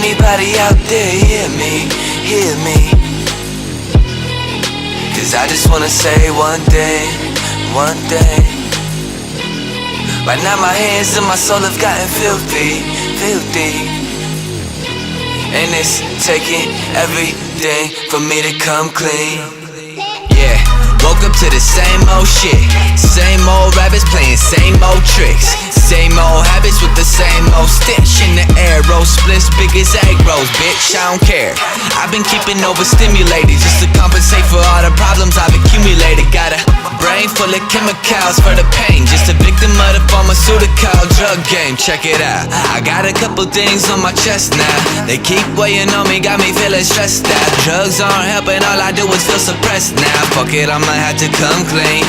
anybody out there hear me, hear me? 'Cause I just wanna say one thing, one thing. Right now my hands and my soul have gotten filthy, filthy. And it's taking everything for me to come clean. Yeah, woke up to the same old shit. Same old rabbits playing same old tricks. Same old habits with the same old stench in the air. Roll splits big as egg rolls, bitch, I don't care. I've been keeping overstimulated just to compensate for all the problems I've accumulated. Got a brain full of chemicals for the pain. Just a victim of the pharmaceutical drug game. Check it out, I got a couple things on my chest now. They keep weighing on me, got me feeling stressed out. Drugs aren't helping, all I do is feel suppressed now. Fuck it, I'ma have to come clean.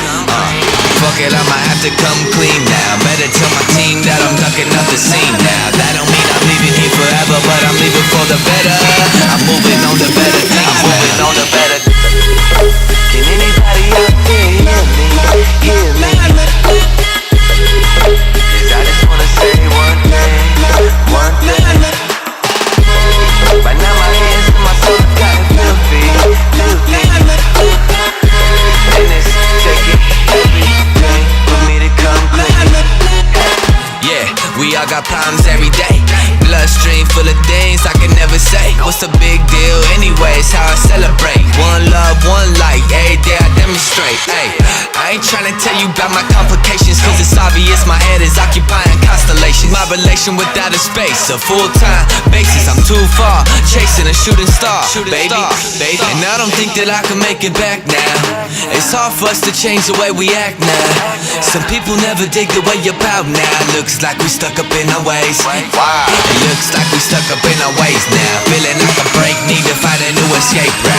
Fuck it, I'ma have to come clean now. Better tell my team that I'm ducking up the scene now. That don't mean I'm leaving here forever, but I'm leaving for the better. I'm moving on to better things. I'm moving on to better. Can anybody out there hear me? Hear me? 'Cause I just wanna say one thing, one thing. Right now my hands and my soul have gotten filthy, filthy. And it's taking everything for me to come clean. Yeah, we all got problems every day. Bloodstream full of things I can never say. What's the big deal anyways? How I celebrate. One love, one light, every day I demonstrate. Hey, I ain't tryna tell you about my complications, 'cause it's obvious my head is occupying constellations. My relation with outer space, a full-time basis. I'm too far, chasing a shooting star, baby. And I don't think that I can make it back now. It's hard for us to change the way we act now. Some people never dig the way you're about now. Looks like we stuck up in our ways. It looks like we stuck up in our ways now. Feeling like a break, need to find a new escape route.